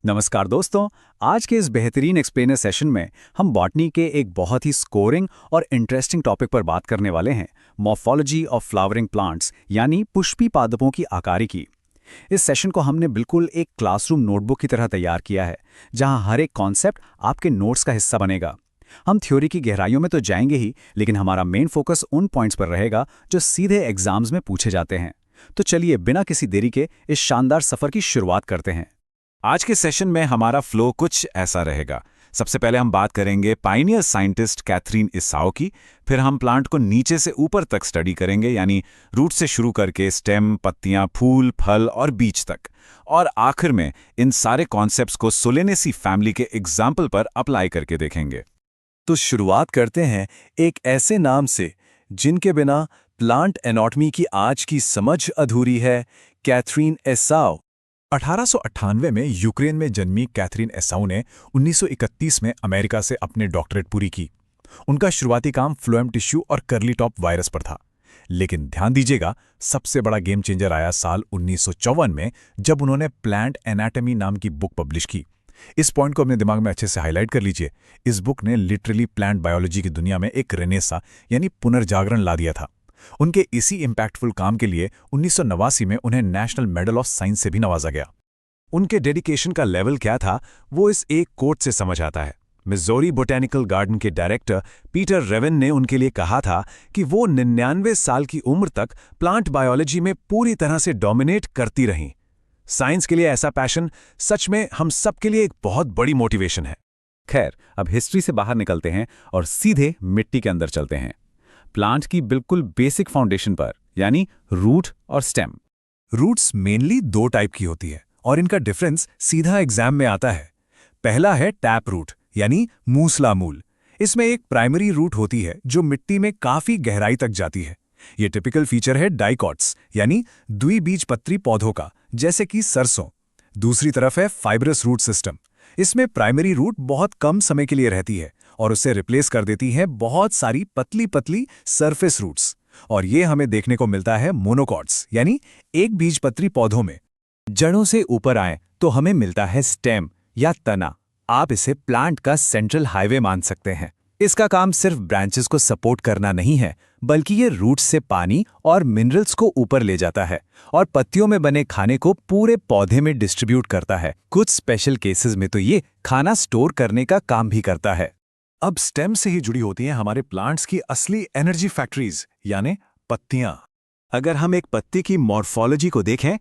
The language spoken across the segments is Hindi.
नमस्कार दोस्तों। आज के इस बेहतरीन एक्सप्लेनर सेशन में हम बॉटनी के एक बहुत ही स्कोरिंग और इंटरेस्टिंग टॉपिक पर बात करने वाले हैं, मॉर्फोलॉजी ऑफ फ्लावरिंग प्लांट्स यानी पुष्पी पादपों की आकारिकी। इस सेशन को हमने बिल्कुल एक क्लासरूम नोटबुक की तरह तैयार किया है, जहां हर एक कॉन्सेप्ट आपके नोट्स का हिस्सा बनेगा। हम थ्योरी की गहराइयों में तो जाएंगे ही, लेकिन हमारा मेन फोकस उन पॉइंट्स पर रहेगा जो सीधे एग्जाम्स में पूछे जाते हैं। तो चलिए बिना किसी देरी के इस शानदार सफर की शुरुआत करते हैं। आज के सेशन में हमारा फ्लो कुछ ऐसा रहेगा। सबसे पहले हम बात करेंगे पायनियर साइंटिस्ट कैथरीन इसाओ की, फिर हम प्लांट को नीचे से ऊपर तक स्टडी करेंगे, यानी रूट से शुरू करके स्टेम, पत्तियां, फूल, फल और बीज तक, और आखिर में इन सारे कॉन्सेप्ट्स को सोलेनेसी फैमिली के एग्जाम्पल पर अप्लाई करके देखेंगे। तो शुरुआत करते हैं एक ऐसे नाम से जिनके बिना प्लांट एनाटॉमी की आज की समझ अधूरी है, कैथरीन इसाओ। 1898 में यूक्रेन में जन्मी कैथरीन इसाओ ने 1931 में अमेरिका से अपने डॉक्टरेट पूरी की। उनका शुरुआती काम फ्लोएम टिश्यू और कर्ली टॉप वायरस पर था। लेकिन ध्यान दीजिएगा, सबसे बड़ा गेम चेंजर आया साल 1954 में, जब उन्होंने प्लांट एनाटॉमी नाम की बुक पब्लिश की। इस पॉइंट को अपने दिमाग में अच्छे से हाईलाइट कर लीजिए। इस बुक ने लिटरली प्लांट बायोलॉजी की दुनिया में एक रेनेसा यानी पुनर्जागरण ला दिया था। उनके इसी इम्पैक्टफुल काम के लिए 1989 में उन्हें नेशनल मेडल ऑफ साइंस से भी नवाजा गया। उनके डेडिकेशन का लेवल क्या था, वो इस एक कोट से समझ आता है। मिज़ोरी बोटेनिकल गार्डन के डायरेक्टर पीटर रेवन ने उनके लिए कहा था कि वो 99 साल की उम्र तक प्लांट बायोलॉजी में पूरी तरह से डोमिनेट करती रहीं। साइंस के लिए ऐसा पैशन सच में हम सबके लिए एक बहुत बड़ी मोटिवेशन है। खैर, अब हिस्ट्री से बाहर निकलते हैं और सीधे मिट्टी के अंदर चलते हैं, प्लांट की बिल्कुल बेसिक फाउंडेशन पर, यानी रूट और स्टेम। रूट्स मेनली दो टाइप की होती है और इनका डिफरेंस सीधा एग्जाम में आता है। पहला है टैप रूट यानी मूसला मूल। इसमें एक प्राइमरी रूट होती है जो मिट्टी में काफी गहराई तक जाती है। ये टिपिकल फीचर है डाइकॉट्स यानी द्विबीजपत्री पौधों का, जैसे कि सरसों। दूसरी तरफ है फाइब्रस रूट सिस्टम। इसमें प्राइमरी रूट बहुत कम समय के लिए रहती है और उसे रिप्लेस कर देती है बहुत सारी पतली पतली सरफेस रूट्स, और ये हमें देखने को मिलता है मोनोकॉट्स यानी एक बीजपत्री पौधों में। जड़ों से ऊपर आए तो हमें मिलता है स्टेम या तना। आप इसे प्लांट का सेंट्रल हाईवे मान सकते हैं। इसका काम सिर्फ ब्रांचेस को सपोर्ट करना नहीं है, बल्कि ये रूट्स से पानी और मिनरल्स को ऊपर ले जाता है और पत्तियों में बने खाने को पूरे पौधे में डिस्ट्रीब्यूट करता है। कुछ स्पेशल केसेस में तो ये खाना स्टोर करने का काम भी करता है। अब स्टेम से ही जुड़ी होती हैं हमारे प्लांट्स की असली एनर्जी फैक्ट्रीज यानी पत्तियां। अगर हम एक पत्ती की मॉर्फोलॉजी को देखें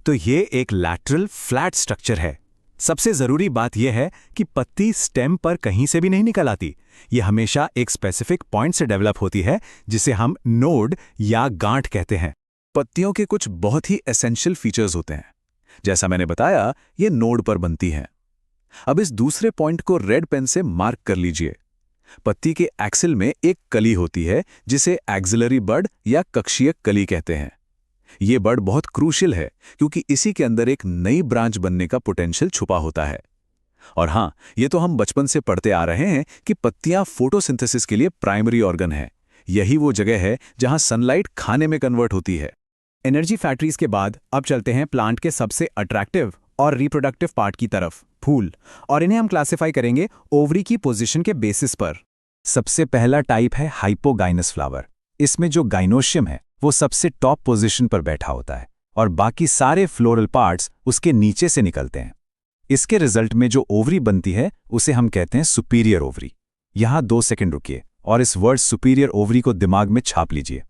तो ये एक लैटरल फ्लैट स्ट्रक्चर है। सबसे जरूरी बात यह है कि पत्ती स्टेम पर कहीं से भी नहीं निकल आती। ये हमेशा एक स्पेसिफिक पॉइंट से डेवलप होती है, जिसे हम नोड या गांठ कहते हैं। पत्तियों के कुछ बहुत ही एसेंशियल फीचर्स होते हैं। जैसा मैंने बताया, ये नोड पर बनती हैं। अब इस दूसरे पॉइंट को रेड पेन से मार्क कर लीजिए। पत्ती के एक्सिल में एक कली होती है, जिसे एक्सिलरी बड या कक्षीय कली कहते हैं। ये बड बहुत क्रूशियल है, क्योंकि इसी के अंदर एक नई ब्रांच बनने का पोटेंशियल छुपा होता है। और हाँ, ये तो हम बचपन से पढ़ते आ रहे हैं कि पत्तियां फोटोसिंथेसिस के लिए प्राइमरी ऑर्गन है। यही वो जगह है जहां सनलाइट खाने में कन्वर्ट होती है। एनर्जी फैक्ट्रीज के बाद अब चलते हैं प्लांट के सबसे अट्रैक्टिव और रिप्रोडक्टिव पार्ट की तरफ, फूल। और इन्हें हम क्लासिफाई करेंगे ओवरी की पोजीशन के बेसिस पर। सबसे पहला टाइप है हाइपोगाइनस फ्लावर। इसमें जो गाइनोशियम है वो सबसे टॉप पोजीशन पर बैठा होता है और बाकी सारे फ्लोरल पार्ट्स उसके नीचे से निकलते हैं। इसके रिजल्ट में जो ओवरी बनती है उसे हम कहते हैं सुपीरियर ओवरी। यहां 2 सेकंड रुकिए और इस वर्ड सुपीरियर ओवरी को दिमाग में छाप लीजिए।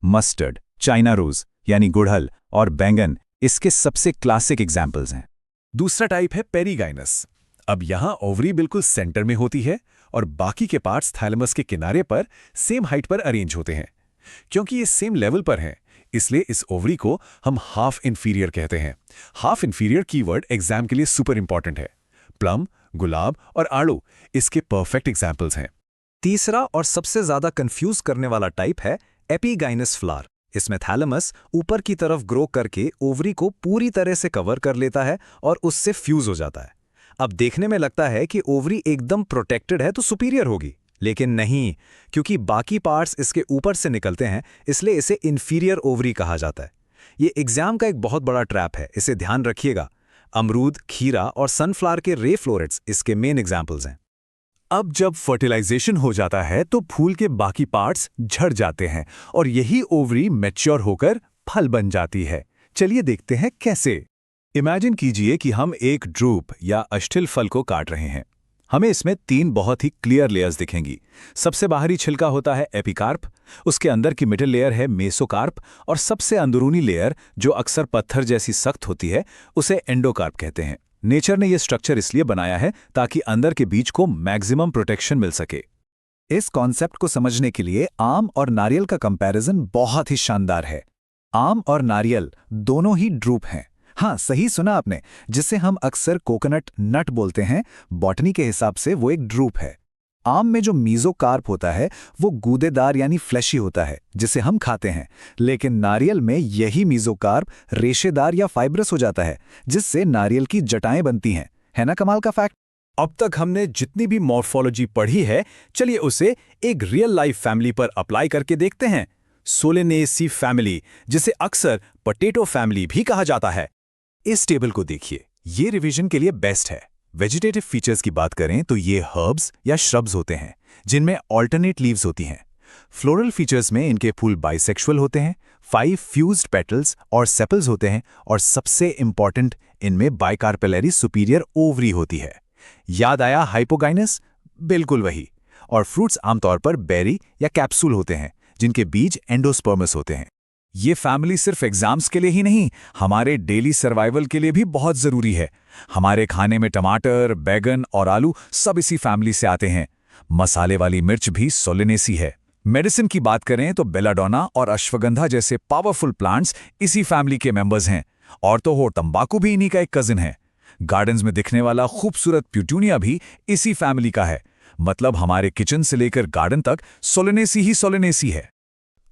मस्टर्ड, चाइना रोज यानी गुड़हल और बैंगन इसके सबसे क्लासिक एग्जाम्पल्स हैं। दूसरा टाइप है पेरीगाइनस। अब यहां ओवरी बिल्कुल सेंटर में होती है और बाकी के पार्ट्स थैलेमस के किनारे पर सेम हाइट पर अरेंज होते हैं। क्योंकि ये सेम लेवल पर हैं, इसलिए इस ओवरी को हम हाफ इंफीरियर कहते हैं। हाफ इंफीरियर कीवर्ड एग्जाम के लिए सुपर इंपॉर्टेंट है। प्लम, गुलाब और आड़ू इसके परफेक्ट एग्जाम्पल्स हैं। तीसरा और सबसे ज्यादा कंफ्यूज करने वाला टाइप है एपीगाइनस फ्लावर। इसमें थैलेमस ऊपर की तरफ ग्रो करके ओवरी को पूरी तरह से कवर कर लेता है और उससे फ्यूज हो जाता है। अब देखने में लगता है कि ओवरी एकदम प्रोटेक्टेड है तो सुपीरियर होगी, लेकिन नहीं, क्योंकि बाकी पार्ट्स इसके ऊपर से निकलते हैं, इसलिए इसे इंफीरियर ओवरी कहा जाता है। ये एग्जाम का एक बहुत बड़ा ट्रैप है, इसे ध्यान रखिएगा। अमरूद, खीरा और सनफ्लावर के रे फ्लोरेट्स इसके मेन एग्जाम्पल्स हैं। अब जब फर्टिलाइजेशन हो जाता है तो फूल के बाकी पार्ट्स झड़ जाते हैं और यही ओवरी मैच्योर होकर फल बन जाती है। चलिए देखते हैं कैसे। इमेजिन कीजिए कि हम एक ड्रूप या अष्टिल फल को काट रहे हैं। हमें इसमें 3 बहुत ही क्लियर लेयर्स दिखेंगी। सबसे बाहरी छिलका होता है एपिकार्प, उसके अंदर की मिडिल लेयर है मेसोकार्प और सबसे अंदरूनी लेयर जो अक्सर पत्थर जैसी सख्त होती है उसे एंडोकार्प कहते हैं। नेचर ने यह स्ट्रक्चर इसलिए बनाया है ताकि अंदर के बीज को मैक्सिमम प्रोटेक्शन मिल सके। इस कॉन्सेप्ट को समझने के लिए आम और नारियल का कंपैरिजन बहुत ही शानदार है। आम और नारियल दोनों ही ड्रूप हैं। हाँ, सही सुना आपने, जिसे हम अक्सर कोकोनट नट बोलते हैं, बॉटनी के हिसाब से वो एक ड्रूप है। आम में जो मीजोकार्प होता है वो गूदेदार यानी फ्लैशी होता है जिसे हम खाते हैं, लेकिन नारियल में यही मीजोकार्प रेशेदार या फाइब्रस हो जाता है जिससे नारियल की जटाएं बनती हैं। है ना कमाल का फैक्ट। अब तक हमने जितनी भी मॉर्फोलॉजी पढ़ी है, चलिए उसे एक रियल लाइफ फैमिली पर अप्लाई करके देखते हैं। सोलेनेसी फैमिली, जिसे अक्सर पोटैटो फैमिली भी कहा जाता है। इस टेबल को देखिए, ये रिवीजन के लिए बेस्ट है। वेजिटेटिव फीचर्स की बात करें तो ये हर्ब्स या श्रब्स होते हैं जिनमें ऑल्टरनेट लीव्स होती हैं। फ्लोरल फीचर्स में इनके फूल बाइसेक्सुअल होते हैं, 5 फ्यूज्ड पेटल्स और सेपल्स होते हैं और सबसे इंपॉर्टेंट, इनमें बाइकार्पेलरी सुपीरियर ओवरी होती है। याद आया हाइपोगाइनस? बिल्कुल वही। और फ्रूट्स आमतौर पर बेरी या कैप्सूल होते हैं जिनके बीज एंडोस्पर्मस होते हैं। ये फैमिली सिर्फ एग्जाम्स के लिए ही नहीं, हमारे डेली सर्वाइवल के लिए भी बहुत जरूरी है। हमारे खाने में टमाटर, बैगन और आलू सब इसी फैमिली से आते हैं। मसाले वाली मिर्च भी सोलेनेसी है। मेडिसिन की बात करें तो बेलाडोना और अश्वगंधा जैसे पावरफुल प्लांट्स इसी फैमिली के मेंबर्स हैं। और तो हो तंबाकू भी इन्हीं का एक कजिन है। गार्डन्स में दिखने वाला खूबसूरत प्यूटूनिया भी इसी फैमिली का है। मतलब हमारे किचन से लेकर गार्डन तक सोलेनेसी ही सोलेनेसी है।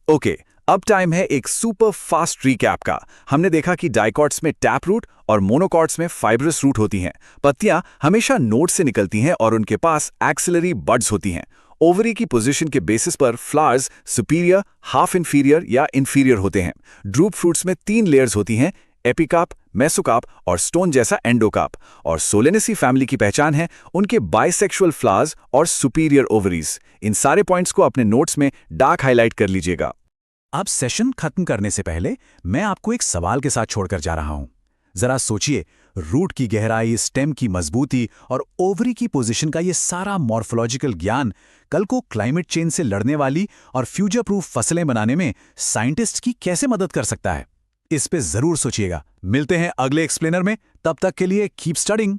ओके, अब टाइम है एक सुपर फास्ट रिकैप का। हमने देखा कि डाइकॉट्स में टैप रूट और मोनोकॉट्स में फाइब्रस रूट होती हैं। पत्तियां हमेशा नोड से निकलती हैं और उनके पास एक्सिलरी बड्स होती हैं। ओवरी की पोजीशन के बेसिस पर फ्लावर्स सुपीरियर, हाफ इंफीरियर या इंफीरियर होते हैं। ड्रूप फ्रूट्स में 3 लेयर्स होती हैं, एपिकार्प, मेसोकार्प और स्टोन जैसा एंडोकार्प। और सोलेनेसी फैमिली की पहचान है उनके बाइसेक्सुअल फ्लावर्स और सुपीरियर ओवरीज। इन सारे पॉइंट्स को अपने नोट्स में डार्क हाईलाइट कर लीजिएगा। अब सेशन खत्म करने से पहले मैं आपको एक सवाल के साथ छोड़कर जा रहा हूं। जरा सोचिए, रूट की गहराई, स्टेम की मजबूती और ओवरी की पोजीशन का ये सारा मॉर्फोलॉजिकल ज्ञान कल को क्लाइमेट चेंज से लड़ने वाली और फ्यूचर प्रूफ फसलें बनाने में साइंटिस्ट की कैसे मदद कर सकता है। इस पे जरूर सोचिएगा। मिलते हैं अगले एक्सप्लेनर में, तब तक के लिए कीप स्टडिंग।